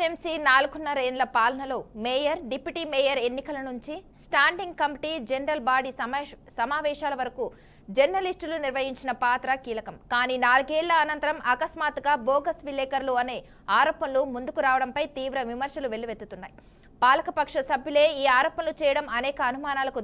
GHMC 4.5 ఏళ్ల పాలనలో mayor, deputy mayor ఎన్నికల నుంచి స్టాండింగ్ కమిటీ, జనరల్ బాడీ సమావేశాల వరకు జర్నలిస్టులు నిర్వహించిన పాత్ర కీలకం. కానీ 4 ఏళ్ల అనంతరం అకస్మాత్తుగా బోగస్ విలేకరులు అనే ఆరోపణలు ముందుకు రావడంపై తీవ్ర విమర్శలు వెల్లువెత్తుతున్నాయి. పాలకపక్ష సభ్యులే ఈ ఆరోపణలు చేయడం అనేక అనుమానాలకు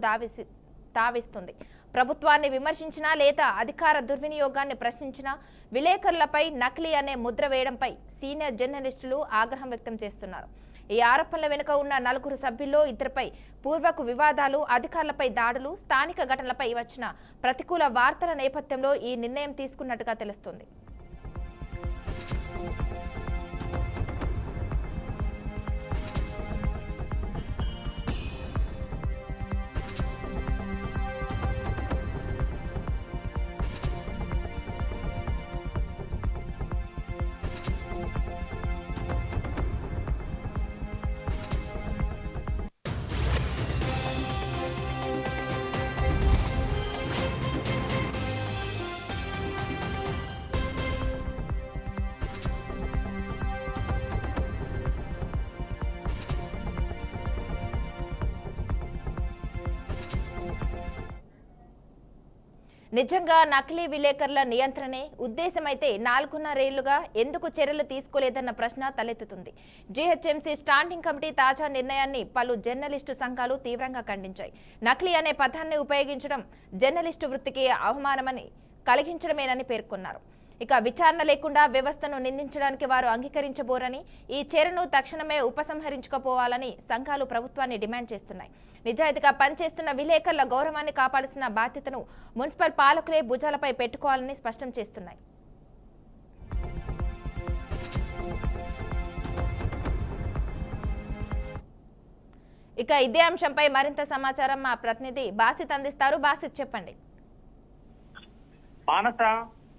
తావిస్తుంది. ప్రభుత్వాన్ని విమర్శించినా లేదా అధికార దుర్వినియోగాన్ని ప్రశ్నించినా విలేకరులపై నకిలీ అనే ముద్ర వేయడంపై సీనియర్ జర్నలిస్టులు ఆగ్రహం వ్యక్తం చేస్తున్నారు. ఈ ఆరోపణల వెనుక ఉన్న 4 సభ్యుల్లో 2పై పూర్వపు వివాదాలు, అధికారులపై దాడులు, స్థానిక ఘటనలపై వచ్చిన ప్రతికూల వార్తల నేపథ్యంలో ఈ నిర్ణయం తీసుకున్నట్టుగా తెలుస్తోంది. నిజంగా నకిలీ విలేకరుల నియంత్రణే ఉద్దేశమైతే 4.5 ఏళ్లుగా ఎందుకు చర్యలు తీసుకోలేదన్న ప్రశ్న తలెత్తుతుంది. జీహెచ్ఎంసీ స్టాండింగ్ కమిటీ తాజా నిర్ణయాన్ని పలు జర్నలిస్టు సంఘాలు తీవ్రంగా ఖండించాయి. నకిలీ అనే పదాన్ని ఉపయోగించడం జర్నలిస్టు వృత్తికి అవమానమని కలిగించడమేనని పేర్కొన్నారు. ఇక విచారణ లేకుండా వ్యవస్థను నిందించడానికి వారు అంగీకరించబోరని, ఈ చర్యను తక్షణమే ఉపసంహరించుకోపోవాలని సంఘాలు ప్రభుత్వాన్ని డిమాండ్ చేస్తున్నాయి. నిజాయితీగా పనిచేస్తున్న విలేకరుల గౌరవాన్ని కాపాడాల్సిన బాధ్యతను మున్సిపల్ పాలకులే భుజాలపై పెట్టుకోవాలని స్పష్టం చేస్తున్నాయి. ఇక ఇదే అంశంపై మరింత సమాచారం మా ప్రతినిధి బాసిత్ అందిస్తారు. బాసిత్, చెప్పండి.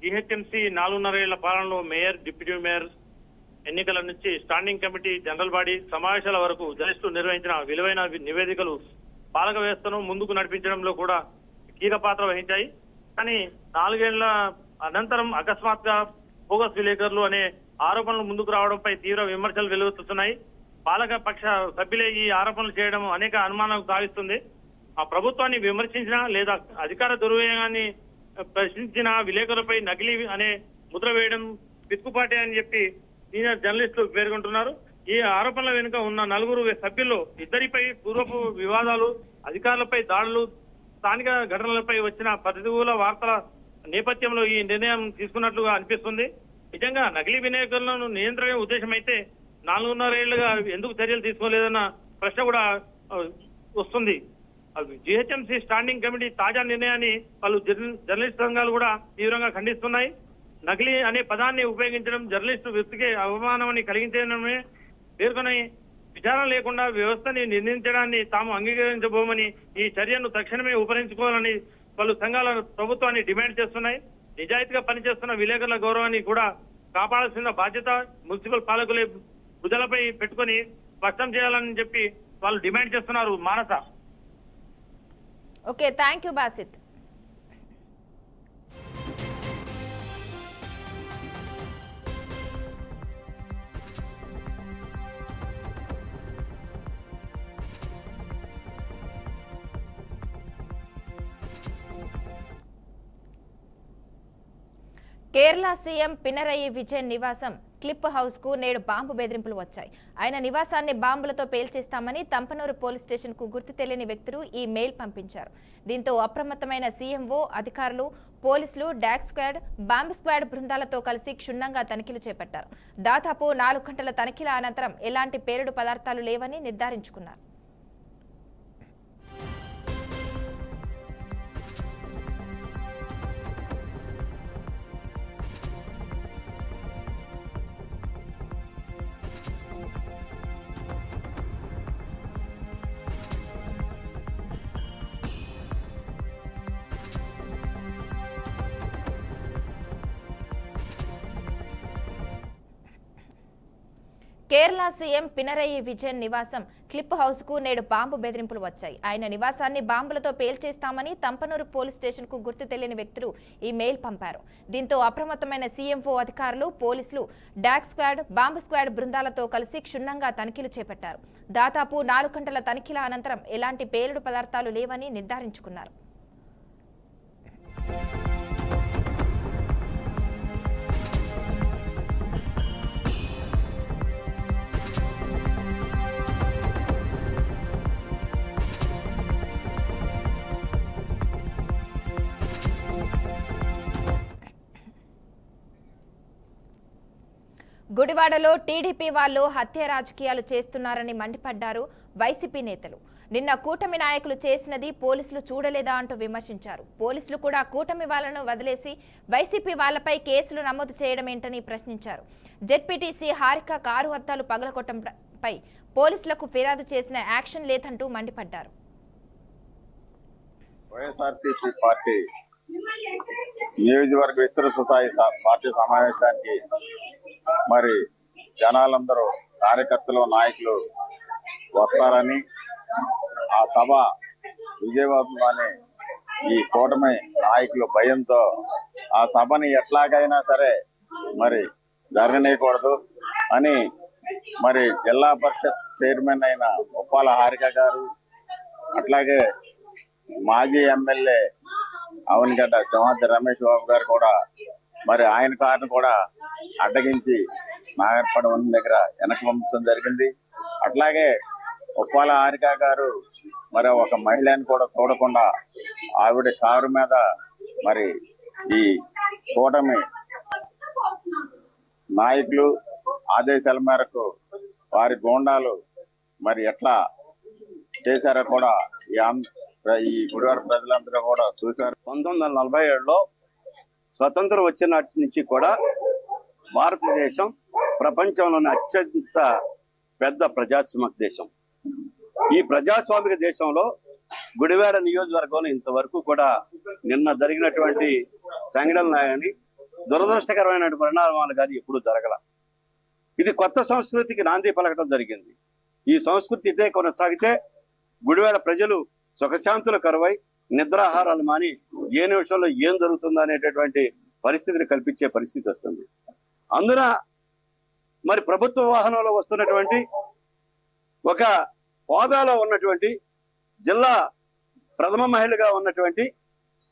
జీహెచ్ఎంసీ 4.5 ఏళ్ల పాలనలో మేయర్, డిప్యూటీ మేయర్ ఎన్నికల నుంచి స్టాండింగ్ కమిటీ, జనరల్ బాడీ సమావేశాల వరకు జర్నలిస్టులు నిర్వహించిన విలువైన నివేదికలు పాలక వ్యవస్థను ముందుకు నడిపించడంలో కూడా కీలక పాత్ర వహించాయి. కానీ 4 ఏళ్ల అనంతరం అకస్మాత్తుగా బోగస్ విలేకరులు అనే ఆరోపణలు ముందుకు రావడంపై తీవ్ర విమర్శలు వెలువెత్తుతున్నాయి. పాలక పక్ష సభ్యులే ఈ ఆరోపణలు చేయడం అనేక అనుమానాలకు తావిస్తుంది. ఆ ప్రభుత్వాన్ని విమర్శించినా లేదా అధికార దుర్వినియోగాన్ని ప్రశ్నించిన విలేకరులపై నకిలీ అనే ముద్ర వేయడం పిచ్చుపాటే అని చెప్పి సీనియర్ జర్నలిస్టులు పేర్కొంటున్నారు. ఈ ఆరోపణల వెనుక ఉన్న 4 సభ్యుల్లో 2పై పూర్వపు వివాదాలు, అధికారులపై దాడులు, స్థానిక ఘటనలపై వచ్చిన ప్రతికూల వార్తల నేపథ్యంలో ఈ నిర్ణయం తీసుకున్నట్లుగా అనిపిస్తుంది. నిజంగా నకిలీ విలేకరులను నియంత్రణ ఉద్దేశం అయితే 4.5 ఏళ్లుగా ఎందుకు చర్యలు తీసుకోలేదన్న ప్రశ్న కూడా వస్తుంది. జీహెచ్ఎంసీ స్టాండింగ్ కమిటీ తాజా నిర్ణయాన్ని పలు జర్నలిస్ట్ సంఘాలు కూడా తీవ్రంగా ఖండిస్తున్నాయి. నకిలీ అనే పదాన్ని ఉపయోగించడం జర్నలిస్టు వృత్తికి అవమానమని కలిగించడమే పేర్కొని విచారణ లేకుండా వ్యవస్థని నిర్ణయించడాన్ని తాము అంగీకరించబోమని, ఈ చర్యను తక్షణమే ఉపరించుకోవాలని పలు సంఘాల ప్రభుత్వాన్ని డిమాండ్ చేస్తున్నాయి. నిజాయితీగా పనిచేస్తున్న విలేకరుల గౌరవాన్ని కూడా కాపాడాల్సిన బాధ్యత మున్సిపల్ పాలకులే భుజాలపై పెట్టుకొని స్పష్టం చేయాలని చెప్పి వాళ్ళు డిమాండ్ చేస్తున్నారు. Manasa. Okay, thank you Basit. Kerala CM Pinarayi Vijayan నివాసం క్లిప్ హౌస్ కు నేడు బాంబు బెదిరింపులు వచ్చాయి. ఆయన నివాసాన్ని బాంబులతో పేల్చేస్తామని తంపనూరు పోలీస్ స్టేషన్ కు గుర్తు తెలియని వ్యక్తులు ఈ మెయిల్ పంపించారు. దీంతో అప్రమత్తమైన సీఎంఓ అధికారులు, పోలీసులు, డాగ్ స్క్వాడ్, బాంబ్ స్క్వాడ్ బృందాలతో కలిసి క్షుణ్ణంగా తనిఖీలు చేపట్టారు. దాదాపు 4 గంటల తనిఖీల అనంతరం ఎలాంటి పేలుడు పదార్థాలు లేవని నిర్ధారించుకున్నారు. కేరళ సీఎం పినరయి విజయన్ నివాసం క్లిప్ హౌస్ కు నేడు బాంబు బెదిరింపులు వచ్చాయి. ఆయన నివాసాన్ని బాంబులతో పేల్చేస్తామని తంపనూరు పోలీస్ స్టేషన్ కు గుర్తు తెలియని వ్యక్తులు ఈ మెయిల్ పంపారు. దీంతో అప్రమత్తమైన సీఎంఓ అధికారులు, పోలీసులు, డాగ్ స్క్వాడ్, బాంబు స్క్వాడ్ బృందాలతో కలిసి క్షుణ్ణంగా తనిఖీలు చేపట్టారు. దాదాపు 4 గంటల తనిఖీల అనంతరం ఎలాంటి పేలుడు పదార్థాలు లేవని నిర్ధారించుకున్నారు. గుడివాడలో టీడీపీ వాళ్ళు హత్య రాజకీయాలు చేస్తున్నారని మండిపడ్డారు వైసీపీ నేతలు. నిన్న కూటమి నాయకులు చేసినది పోలీసులు చూడలేదా అంటూ విమర్శించారు. పోలీసులు కూడా కూటమి వాళ్లను వదిలేసి వైసీపీ వాళ్లపై కేసులు నమోదు చేయడమేంటని ప్రశ్నించారు. జెడ్పీటీసీ హారిక కారు అద్దాలు పగలగొట్టడంపై పోలీసులకు ఫిర్యాదు చేసిన యాక్షన్ లేదంటూ మండిపడ్డారు. వైఎస్ఆర్సీపీ పార్టీ నియోజకవర్గ విస్తృత స్థాయి పార్టీ సమావేశానికి మరి జనాలందరూ, కార్యకర్తలు, నాయకులు వస్తారని, ఆ సభ విజయవంతమని ఈ కూటమి నాయకులు భయంతో ఆ సభని ఎట్లాగైనా సరే మరి జరగనీయకూడదు అని మరి జిల్లా పరిషత్ చైర్మన్ అయిన ఉప్పాల హారిక గారు, అట్లాగే మాజీ ఎమ్మెల్యే అవనిగడ్డ సింహాద్రి రమేష్ బాబు గారు కూడా మరి ఆయన కారును కూడా అడ్డగించి నాగర్పడం దగ్గర వెనక పంపించడం జరిగింది. అట్లాగే ఉప్పాల హారిక గారు మరి ఒక మహిళని కూడా చూడకుండా ఆవిడ కారు మీద మరి ఈ కూటమి నాయకులు ఆదేశాల మేరకు వారి గూండాలు మరి ఎట్లా చేశారో కూడా ఈ గుడివాడ ప్రజలందరూ కూడా చూశారు. 1947లో స్వతంత్రం వచ్చినటి నుంచి కూడా భారతదేశం ప్రపంచంలోని అత్యంత పెద్ద ప్రజాస్వామిక దేశం. ఈ ప్రజాస్వామిక దేశంలో గుడివాడ నియోజకవర్గంలో ఇంతవరకు కూడా నిన్న జరిగినటువంటి సంఘటనలు కానీ, దురదృష్టకరమైన పరిణామాలు కానీ ఎప్పుడూ జరగల. ఇది కొత్త సంస్కృతికి నాంది పలకడం జరిగింది. ఈ సంస్కృతి ఇదే కొనసాగితే గుడివాడ ప్రజలు సుఖశాంతులు కరువై నిద్రాహారాలు మాని ఏ నిమిషంలో ఏం జరుగుతుందో అనేటటువంటి పరిస్థితిని కల్పించే పరిస్థితి వస్తుంది. అందున మరి ప్రభుత్వ వాహనంలో వస్తున్నటువంటి ఒక హోదాలో ఉన్నటువంటి జిల్లా ప్రథమ మహిళగా ఉన్నటువంటి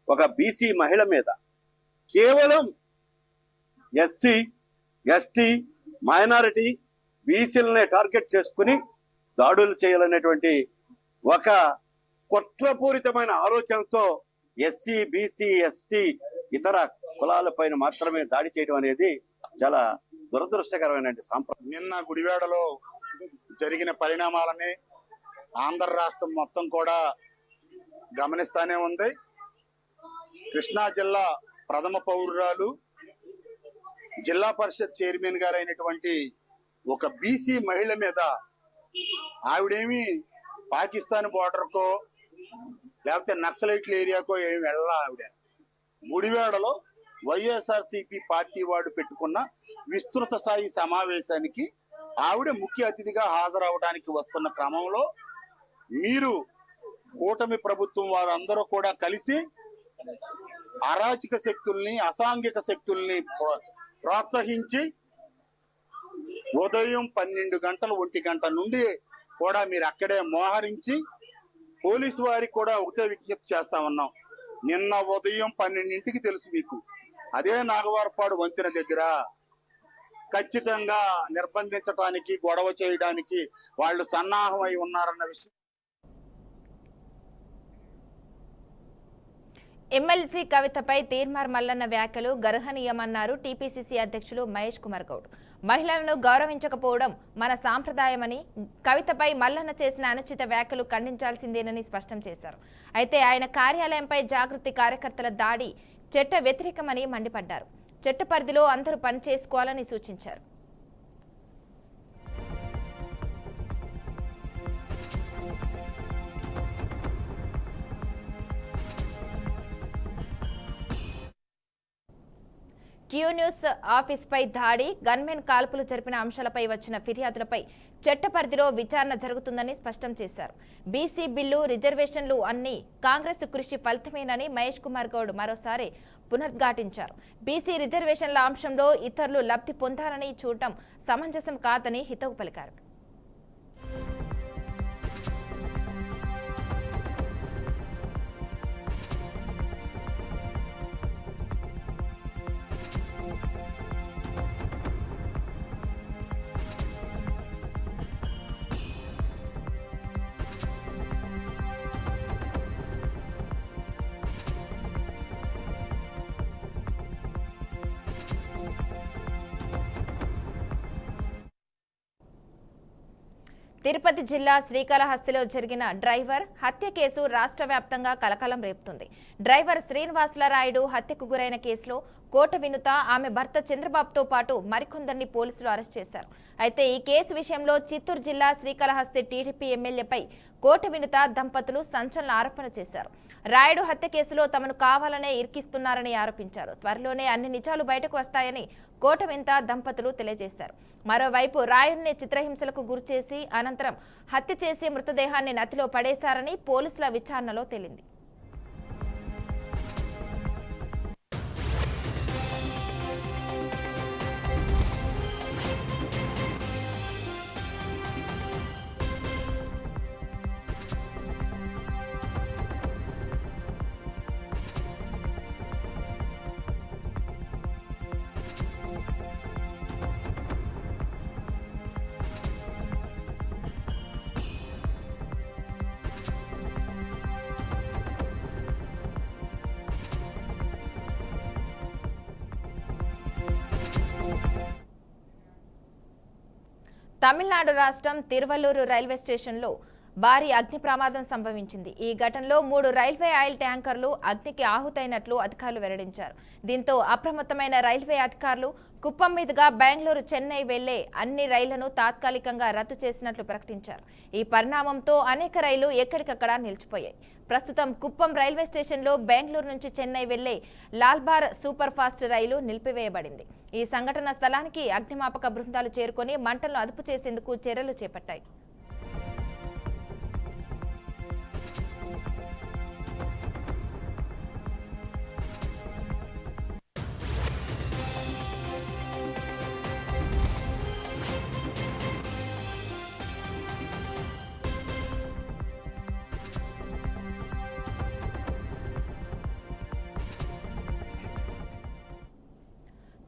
ఒక బీసీ మహిళ మీద కేవలం ఎస్సీ, ఎస్టీ, మైనారిటీ, బీసీలనే టార్గెట్ చేసుకుని దాడులు చేయాలనేటువంటి ఒక కుట్రపూరితమైన ఆలోచనతో ఎస్సీ, బీసీ, ఎస్టీ ఇతర కులాలపైన మాత్రమే దాడి చేయడం అనేది చాలా దురదృష్టకరమైన సాంప్రదాయం. నిన్న గుడివాడలో జరిగిన పరిణామాలని ఆంధ్ర రాష్ట్రం మొత్తం కూడా గమనిస్తానే ఉంది. కృష్ణా జిల్లా ప్రథమ పౌరురాలు, జిల్లా పరిషత్ చైర్మన్ గారు అయినటువంటి ఒక బీసీ మహిళ మీద ఆవిడేమి పాకిస్తాన్ బోర్డర్కో లేకపోతే నక్సలైట్ల ఏరియాకో ఏమి వెళ్ళాల. ఆవిడ గుడివాడలో వైఎస్ఆర్సీపీ పార్టీ వాడు పెట్టుకున్న విస్తృత స్థాయి సమావేశానికి ఆవిడ ముఖ్య అతిథిగా హాజరవడానికి వస్తున్న క్రమంలో మీరు కూటమి ప్రభుత్వం వారందరూ కూడా కలిసి అరాచక శక్తుల్ని, అసాంఘిక శక్తుల్ని ప్రోత్సహించి ఉదయం 12 గంటలు 1 గంట నుండి కూడా మీరు అక్కడే మోహరించి పోలీసు వారికి కూడా ఒకటే విజ్ఞప్తి చేస్తా ఉన్నాం. నిన్న ఉదయం 12ంటికి తెలుసు మీకు, అదే నాగవారపాడు వంతెన దగ్గర ఖచ్చితంగా నిర్బంధించడానికి, గొడవ చేయడానికి వాళ్ళు సన్నాహమై ఉన్నారన్న విషయం. ఎమ్మెల్సీ కవితపై తీర్మార్ మల్లన్న వ్యాఖ్యలు గర్హనీయమన్నారు టీపీసీసీ అధ్యక్షులు మహేష్ కుమార్ గౌడ్. మహిళలను గౌరవించకపోవడం మన సాంప్రదాయమని, కవితపై మల్లన్న చేసిన అనుచిత వ్యాఖ్యలు ఖండించాల్సిందేనని స్పష్టం చేశారు. అయితే ఆయన కార్యాలయంపై జాగృతి కార్యకర్తల దాడి చట్ట వ్యతిరేకమని మండిపడ్డారు. చట్ట పరిధిలో అందరూ పని చేసుకోవాలని సూచించారు. క్యూ న్యూస్ ఆఫీస్పై దాడి, గన్మెన్ కాల్పులు జరిపిన అంశాలపై వచ్చిన ఫిర్యాదులపై చట్ట పరిధిలో విచారణ జరుగుతుందని స్పష్టం చేశారు. బీసీ బిల్లు, రిజర్వేషన్లు అన్ని కాంగ్రెస్ కృషి ఫలితమేనని మహేష్ కుమార్ గౌడ్ మరోసారి పునరుద్ఘాటించారు. బీసీ రిజర్వేషన్ల అంశంలో ఇతరులు లబ్ధి పొందాలని చూడటం సమంజసం కాదని హితవు పలికారు. తిరుపతి జిల్లా శ్రీకాళహస్తిలో జరిగిన డ్రైవర్ హత్య కేసు రాష్ట్ర వ్యాప్తంగా కలకలం రేపుతుంది. డ్రైవర్ శ్రీనివాసులరాయుడు హత్యకు గురైన కేసులో కోట వినుత, ఆమె భర్త చంద్రబాబుతో పాటు మరికొందరిని పోలీసులు అరెస్ట్ చేశారు. అయితే ఈ కేసు విషయంలో చిత్తూరు జిల్లా శ్రీకాళహస్తి టీడీపీ ఎమ్మెల్యేపై కోట వినుత దంపతులు సంచలన ఆరోపణ చేశారు. రాయుడు హత్య కేసులో తమను కావాలనే ఇరికిస్తున్నారని ఆరోపించారు. త్వరలోనే అన్ని నిజాలు బయటకు వస్తాయని కోట వినుత దంపతులు తెలియజేశారు. మరోవైపు రాయుడిని చిత్రహింసలకు గురిచేసి అనంతరం హత్య చేసి మృతదేహాన్ని నదిలో పడేశారని పోలీసుల విచారణలో తేలింది. తమిళనాడు రాష్ట్రం తిరువల్లూరు రైల్వే స్టేషన్లో భారీ అగ్ని ప్రమాదం సంభవించింది. ఈ ఘటనలో 3 రైల్వే ఆయిల్ ట్యాంకర్లు అగ్నికి ఆహుతైనట్లు అధికారులు వెల్లడించారు. దీంతో అప్రమత్తమైన రైల్వే అధికారులు కుప్పం మీదుగా బెంగళూరు, చెన్నై వెళ్లే అన్ని రైళ్లను తాత్కాలికంగా రద్దు చేసినట్లు ప్రకటించారు. ఈ పరిణామంతో అనేక రైళ్లు ఎక్కడికక్కడ నిలిచిపోయాయి. ప్రస్తుతం కుప్పం రైల్వే స్టేషన్లో బెంగళూరు నుంచి చెన్నై వెళ్లే లాల్బార్ సూపర్ ఫాస్ట్ రైలు నిలిపివేయబడింది. ఈ సంఘటన స్థలానికి అగ్నిమాపక బృందాలు చేరుకొని మంటలను అదుపు చేసేందుకు చర్యలు చేపట్టాయి.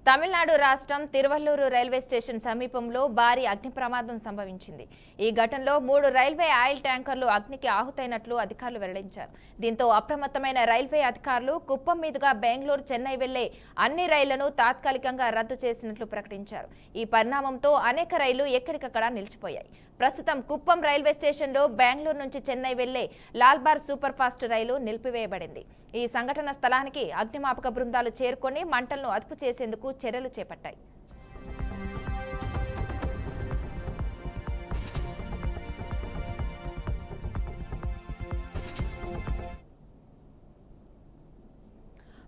తమిళనాడు రాష్ట్రం తిరువల్లూరు రైల్వే స్టేషన్ సమీపంలో భారీ అగ్ని ప్రమాదం సంభవించింది. ఈ ఘటనలో 3 రైల్వే ఆయిల్ ట్యాంకర్లు అగ్నికి ఆహుతైనట్లు అధికారులు వెల్లడించారు. దీంతో అప్రమత్తమైన రైల్వే అధికారులు కుప్పం మీదుగా బెంగళూరు, చెన్నై వెళ్లే అన్ని రైళ్లను తాత్కాలికంగా రద్దు చేసినట్లు ప్రకటించారు. ఈ పరిణామంతో అనేక రైళ్లు ఎక్కడికక్కడ నిలిచిపోయాయి. ప్రస్తుతం కుప్పం రైల్వే స్టేషన్లో బెంగళూరు నుంచి చెన్నై వెళ్లే లాల్బార్ సూపర్ ఫాస్ట్ రైలు నిలిపివేయబడింది. ఈ సంఘటన స్థలానికి అగ్నిమాపక బృందాలు చేరుకొని మంటలను అదుపు చేసేందుకు చర్యలు చేపట్టాయి.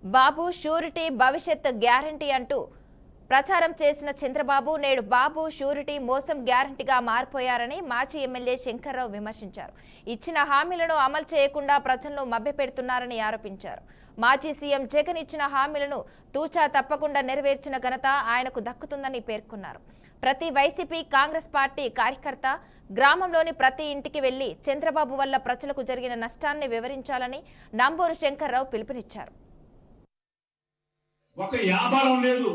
బాబు షూరిటీ, భవిష్యత్ గ్యారంటీ అంటూ ప్రచారం చేసిన చంద్రబాబు నేడు బాబు షూరిటీ మోసం గ్యారంటీగా మారిపోయారని మాజీ ఎమ్మెల్యే శంకర్రావు విమర్శించారు. ఇచ్చిన హామీలను అమలు చేయకుండా ప్రజలను మభ్యపెడుతున్నారని ఆరోపించారు. మాజీ సీఎం జగన్ ఇచ్చిన హామీలను తూచా తప్పకుండా నెరవేర్చిన ఘనత ఆయనకు దక్కుతుందని పేర్కొన్నారు. ప్రతి వైసీపీ, కాంగ్రెస్ పార్టీ కార్యకర్త గ్రామంలోని ప్రతి ఇంటికి వెళ్లి చంద్రబాబు వల్ల ప్రజలకు జరిగిన నష్టాన్ని వివరించాలని నంబూరు శంకర్రావు పిలుపునిచ్చారు. ఒక వ్యాపారం లేదు,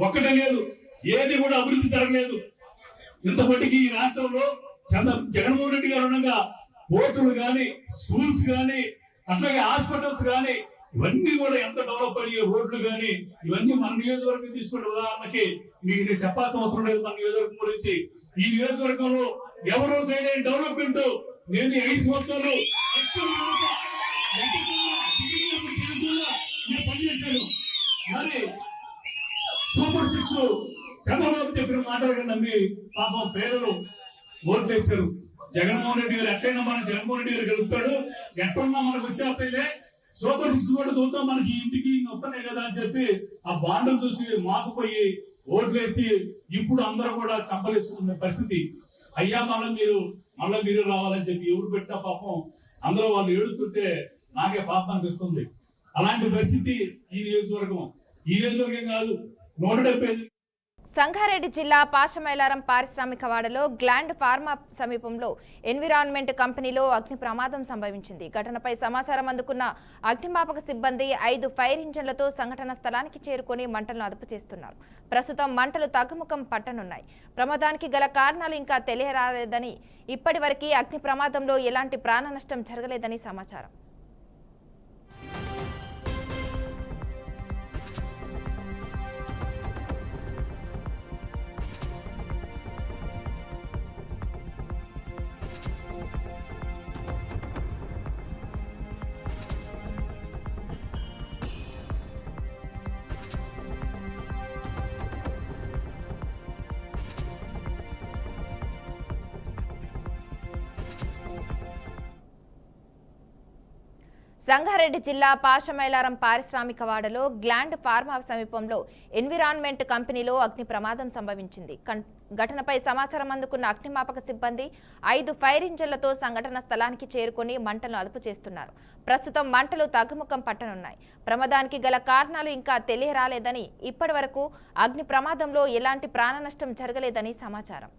ఒకటే లేదు, ఏది కూడా అభివృద్ధి జరగలేదు. ఇంతప్పటికీ ఈ రాష్ట్రంలో జగన్మోహన్ రెడ్డి గారు ఉండగా పోర్టులు గాని, స్కూల్స్ గాని, అట్లాగే హాస్పిటల్స్ గాని ఇవన్నీ కూడా ఎంత డెవలప్ అయ్యే, రోడ్లు గాని ఇవన్నీ మన నియోజకవర్గం తీసుకుంటే ఉదాహరణకి మీకు నేను చెప్పాల్సిన అవసరం లేదు. మన నియోజకవర్గం గురించి ఈ నియోజకవర్గంలో ఎవరో చేయలేని డెవలప్మెంట్ నేను 5 సంవత్సరాలు పనిచేశాను. మరి సూపర్ 6 చంద్రబాబు చెప్పిన మాటలు నమ్మి పాపం పేదలు ఓట్లేశారు. జగన్మోహన్ రెడ్డి గారు ఎట్లయినా మనం జగన్మోహన్ రెడ్డి గారు గెలుస్తాడు, ఎట్లున్నా మనకు వచ్చేస్తాయిలే, సూపర్ 6 కూడా చూద్దాం, మనకి ఇంటికి వస్తున్నాయి కదా అని చెప్పి ఆ బాండ్లు చూసి మోసపోయి ఓట్లేసి ఇప్పుడు అందరూ కూడా చంపలేసుకునే పరిస్థితి. అయ్యా మళ్ళీ మీరు రావాలని చెప్పి ఎవరు పెట్టా పాపం అందరూ వాళ్ళు ఏడుతుంటే నాకే పాపం అనిపిస్తుంది. అలాంటి పరిస్థితి ఈ నియోజకవర్గం కాదు 175. సంగారెడ్డి జిల్లా పాషమైలారం పారిశ్రామిక వాడలో గ్లాండ్ ఫార్మా సమీపంలో ఎన్విరాన్మెంట్ కంపెనీలో అగ్ని ప్రమాదం సంభవించింది. ఘటనపై సమాచారం అందుకున్న అగ్నిమాపక సిబ్బంది 5 ఫైర్ ఇంజన్లతో సంఘటన స్థలానికి చేరుకొని మంటలను అదుపు చేస్తున్నారు. ప్రస్తుతం మంటలు తగ్గుముఖం పట్టనున్నాయి. ప్రమాదానికి గల కారణాలు ఇంకా తెలియరాలేదని, ఇప్పటివరకు అగ్ని ప్రమాదంలో ఎలాంటి ప్రాణ నష్టం జరగలేదని సమాచారం. సంగారెడ్డి జిల్లా పాషమైలారం పారిశ్రామిక వాడలో గ్లాండ్ ఫార్మా సమీపంలో ఎన్విరాన్మెంట్ కంపెనీలో అగ్ని ప్రమాదం సంభవించింది. ఘటనపై సమాచారం అందుకున్న అగ్నిమాపక సిబ్బంది 5 ఫైర్ ఇంజన్లతో సంఘటన స్థలానికి చేరుకొని మంటలను అదుపు చేస్తున్నారు. ప్రస్తుతం మంటలు తగ్గుముఖం పట్టనున్నాయి. ప్రమాదానికి గల కారణాలు ఇంకా తెలియరాలేదని, ఇప్పటివరకు అగ్ని ప్రమాదంలో ఎలాంటి ప్రాణ నష్టం జరగలేదని సమాచారం.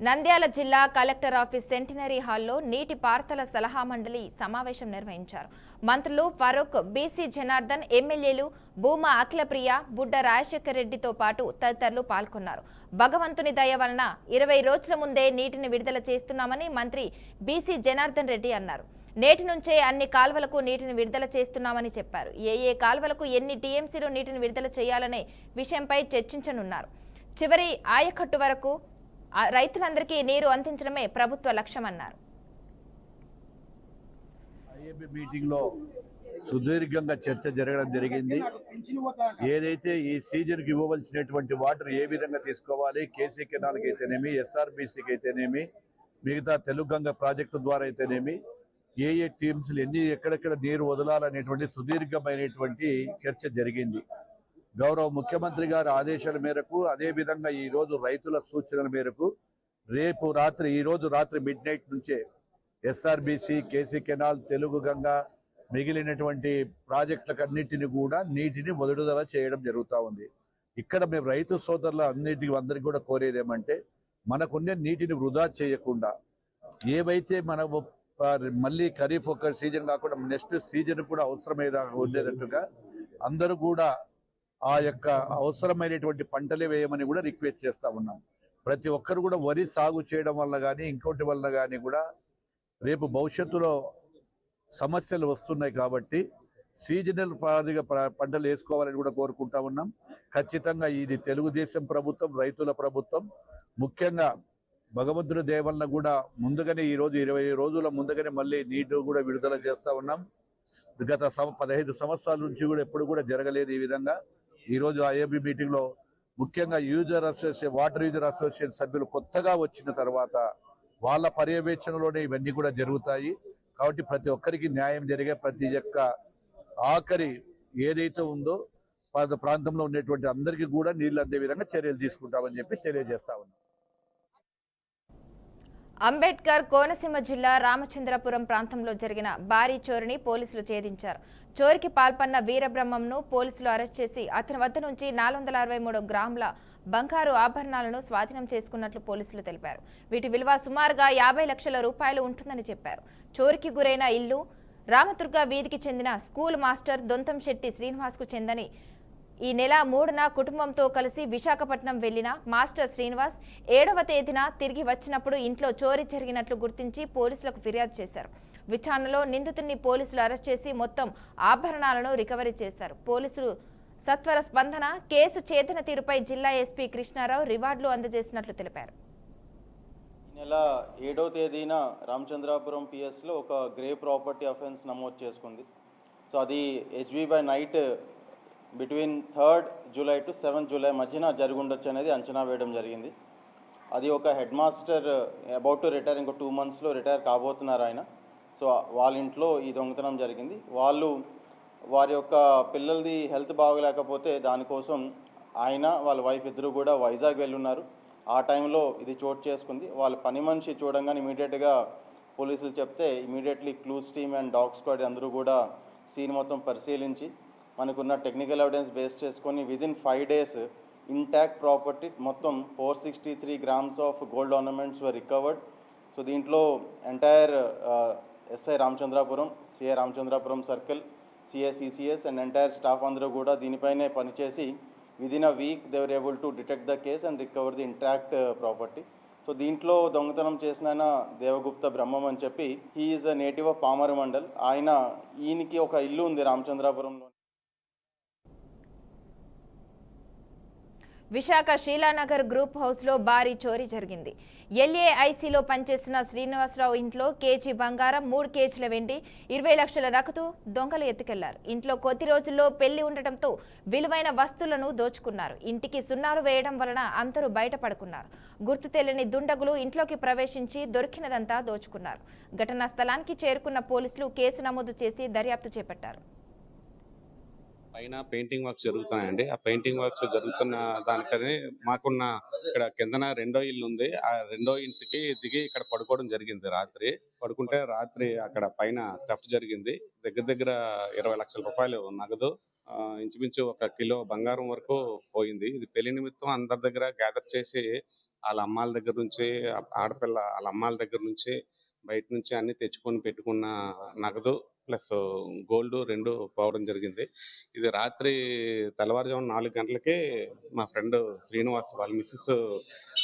నంద్యాల జిల్లా కలెక్టర్ ఆఫీస్ సెంటినరీ హాల్లో నీటి పారుదల సలహా మండలి సమావేశం నిర్వహించారు. మంత్రులు ఫరూక్, బీసీ జనార్దన్, ఎమ్మెల్యేలు భూమా అఖిలప్రియ, బుడ్డ రాజశేఖర్ రెడ్డితో పాటు తదితరులు పాల్గొన్నారు. భగవంతుని దయ వలన 20 రోజుల ముందే నీటిని విడుదల చేస్తున్నామని మంత్రి బీసీ జనార్దన్ రెడ్డి అన్నారు. నేటి నుంచే అన్ని కాల్వలకు నీటిని విడుదల చేస్తున్నామని చెప్పారు. ఏ కాల్వలకు ఎన్ని టీఎంసీలు నీటిని విడుదల చేయాలనే విషయంపై చర్చించనున్నారు. చివరి ఆయకట్టు వరకు రైతులందరికీ నీరు అందించడమే ప్రభుత్వ లక్ష్యమన్నారు. ఐఏబీ మీటింగ్ లో సుదీర్ఘంగా చర్చ జరగడం జరిగింది. ఏదైతే ఈ సీజన్ కి ఇవ్వవలసినటువంటి వాటర్ ఏ విధంగా తీసుకోవాలి, కేసీ కెనాల్ కి అయితేనేమి, ఎస్ఆర్బీసీకి అయితేనేమి, మిగతా తెలుగంగ ప్రాజెక్టు ద్వారా అయితేనేమి, ఏ టీమ్స్లు ఎక్కడెక్కడ నీరు వదలాలనేటువంటి సుదీర్ఘమైనటువంటి చర్చ జరిగింది. గౌరవ ముఖ్యమంత్రి గారి ఆదేశాల మేరకు, అదే విధంగా ఈ రోజు రైతుల సూచనల మేరకు ఈ రోజు రాత్రి మిడ్ నైట్ నుంచే SRBC, KC canal, Telugu Ganga, మిగిలినటువంటి ప్రాజెక్టులకు అన్నిటిని కూడా నీటిని విడుదల చేయడం జరుగుతూ ఉంది. ఇక్కడ మేము రైతు సోదరుల అందరికీ కూడా కోరేది ఏమంటే, మనకున్న నీటిని వృధా చేయకుండా, ఏవైతే మనము మళ్ళీ ఖరీఫ్ ఒక సీజన్ కాకుండా నెక్స్ట్ సీజన్ కూడా అవసరమేదా ఉండేటట్టుగా అందరూ కూడా ఆ యొక్క అవసరమైనటువంటి పంటలే వేయమని కూడా రిక్వెస్ట్ చేస్తా ఉన్నాం. ప్రతి ఒక్కరు కూడా వరి సాగు చేయడం వల్ల కానీ ఇంకోటి వల్ల కానీ కూడా రేపు భవిష్యత్తులో సమస్యలు వస్తున్నాయి. కాబట్టి సీజనల్ పంటలు వేసుకోవాలని కూడా కోరుకుంటా ఉన్నాం. ఖచ్చితంగా ఇది తెలుగుదేశం ప్రభుత్వం, రైతుల ప్రభుత్వం. ముఖ్యంగా భగవంతుడి దయ వలన కూడా ముందుగానే ఈ రోజు 20 రోజుల ముందుగానే మళ్ళీ నీరు కూడా విడుదల చేస్తా ఉన్నాం. గత 15 సంవత్సరాల నుంచి కూడా ఎప్పుడు కూడా జరగలేదు ఈ విధంగా. ఈ రోజు ఐఏబీ మీటింగ్ లో ముఖ్యంగా వాటర్ యూజర్ అసోసియేషన్ సభ్యులు కొత్తగా వచ్చిన తర్వాత వాళ్ళ పర్యవేక్షణలోనే ఇవన్నీ కూడా జరుగుతాయి. కాబట్టి ప్రతి ఒక్కరికి న్యాయం జరిగే ప్రతి ఒక్క ఆఖరి ఏదైతే ఉందో ప్రాంతంలో ఉండేటువంటి అందరికీ కూడా నీళ్లు అందే విధంగా చర్యలు తీసుకుంటామని చెప్పి తెలియజేస్తా ఉన్నాం. అంబేద్కర్ కోనసీమ జిల్లా రామచంద్రపురం ప్రాంతంలో జరిగిన భారీ చోరీని పోలీసులు ఛేదించారు. చోరీకి పాల్పన్న వీరబ్రహ్మంను పోలీసులు అరెస్ట్ చేసి అతని వద్ద నుంచి 463 గ్రాముల బంగారు ఆభరణాలను స్వాధీనం చేసుకున్నట్లు పోలీసులు తెలిపారు. వీటి విలువ సుమారుగా 50 లక్షల రూపాయలు ఉంటుందని చెప్పారు. చోరీకి గురైన ఇల్లు రామదుర్గ వీధికి చెందిన స్కూల్ మాస్టర్ దొంతం శెట్టి శ్రీనివాస్కు చెందని ఈ నెల 3న కుటుంబంతో కలిసి విశాఖపట్నం వెళ్లిన మాస్టర్ శ్రీనివాస్ 7వ తేదీన తిరిగి వచ్చినప్పుడు ఇంట్లో చోరీ జరిగినట్లు గుర్తించి పోలీసులకు ఫిర్యాదు చేశారు. విచారణలో నిందితుడిని పోలీసులు అరెస్ట్ చేసి మొత్తం ఆభరణాలను రికవరీ చేశారు. పోలీసులు సత్వర స్పందన, కేసు చేతన తీరుపై జిల్లా ఎస్పీ కృష్ణారావు రివార్డులు అందజేసినట్లు తెలిపారు. నెల 7వ తేదీన రామచంద్రాపురం పిఎస్లో ఒక గ్రే ప్రాపర్టీ అఫెన్స్ నమోదు చేసుకుంది. సో అది HB by night between 3rd July to 7th July మధ్యన జరుగుండొచ్చు అనేది అంచనా వేయడం జరిగింది. అది ఒక head master about to retire, ఇంకో 2 monthsలో రిటైర్ కాబోతున్నారు ఆయన. సో వాళ్ళ ఇంట్లో ఈ దొంగతనం జరిగింది. వాళ్ళు వారి యొక్క పిల్లలది హెల్త్ బాగోలేకపోతే దానికోసం ఆయన వాళ్ళ వైఫ్ ఇద్దరు కూడా వైజాగ్ వెళ్ళున్నారు. ఆ టైంలో ఇది చోటు చేసుకుంది. వాళ్ళ పని మనిషి చూడంగానే ఇమీడియట్గా పోలీసులు చెప్తే immediately clues team and dog squad అందరూ కూడా సీన్ మొత్తం పరిశీలించి మనకున్న టెక్నికల్ ఎవిడెన్స్ బేస్ చేసుకొని విదిన్ 5 days ఇంటాక్ట్ ప్రాపర్టీ మొత్తం 463 grams of gold ornaments were recovered. So దీంట్లో entire SI Ramachandrapuram, CI Ramachandrapuram circle, CI CCS and entire staff అందరూ కూడా దీనిపైనే పనిచేసి within a week they were able to detect the case and recover the intact property. So దీంట్లో దొంగతనం చేసిన ఆయన దేవగుప్త బ్రహ్మం అని చెప్పి, he is a native of Pamar mandal. ఈయనకి ఒక ఇల్లు ఉంది రామచంద్రాపురంలో. విశాఖ శీలానగర్ గ్రూప్ హౌస్లో భారీ చోరీ జరిగింది. LAICలో పనిచేస్తున్న శ్రీనివాసరావు ఇంట్లో కేజీ బంగారం, 3 కేజీల వెండి, 20 లక్షల నగదు దొంగలు ఎత్తుకెళ్లారు. ఇంట్లో కొద్ది రోజుల్లో పెళ్లి ఉండటంతో విలువైన వస్తువులను దోచుకున్నారు. ఇంటికి సున్నాలు వేయడం వలన అందరూ బయటపడుకున్నారు. గుర్తు తెలియని దుండగులు ఇంట్లోకి ప్రవేశించి దొరికినదంతా దోచుకున్నారు. ఘటనా స్థలానికి చేరుకున్న పోలీసులు కేసు నమోదు చేసి దర్యాప్తు చేపట్టారు. పైన పెయింటింగ్ వర్క్స్ జరుగుతున్నాయండి. ఆ పెయింటింగ్ వర్క్స్ జరుగుతున్న దానికని మాకున్న ఇక్కడ కిందన 2వ ఇల్లు ఉంది. ఆ 2వ ఇంటికి దిగి ఇక్కడ పడుకోవడం జరిగింది. పడుకుంటే రాత్రి అక్కడ పైన థెఫ్ట్ జరిగింది. దగ్గర 20 లక్షల రూపాయలు నగదు, ఇంచుమించు 1 కిలో బంగారం వరకు పోయింది. ఇది పెళ్లి నిమిత్తం అందరి దగ్గర గ్యాదర్ చేసి వాళ్ళ అమ్మాల దగ్గర నుంచి, ఆడపిల్ల వాళ్ళ అమ్మాల దగ్గర నుంచి, బయట నుంచి అన్ని తెచ్చుకొని పెట్టుకున్న నగదు ప్లస్ గోల్డ్ 2 పోవడం జరిగింది. ఇది రాత్రి తెల్లవారుజామున 4 గంటలకి మా ఫ్రెండ్ శ్రీనివాస్ వాళ్ళ మిస్సెస్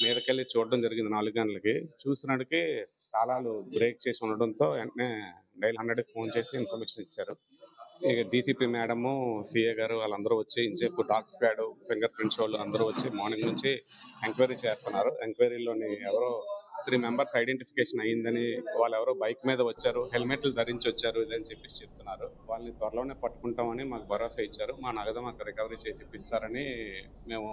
మీదకెళ్ళి చూడడం జరిగింది. 4 గంటలకి చూసినడికి తాళాలు బ్రేక్ చేసి ఉండడంతో వెంటనే డైల్ 100కి ఫోన్ చేసి ఇన్ఫర్మేషన్ ఇచ్చారు. ఇక డీసీపీ మేడము, సిఏ గారు వాళ్ళందరూ వచ్చి ఇంచేపు డాగ్ స్క్వాడ్, ఫింగర్ ప్రింట్స్ వాళ్ళు అందరూ వచ్చి మార్నింగ్ నుంచి ఎంక్వైరీ చేస్తున్నారు. ఎంక్వైరీలోని ఎవరో 3 members ఐడెంటిఫికేషన్ అయ్యిందని, వాళ్ళు ఎవరో బైక్ మీద వచ్చారు, హెల్మెట్లు ధరించి వచ్చారు ఇదని చెప్పేసి చెప్తున్నారు. వాళ్ళని త్వరలోనే పట్టుకుంటామని మాకు భరోసా ఇచ్చారు. మా నగదు మాకు రికవరీ చేసి ఇప్పిస్తారని మేము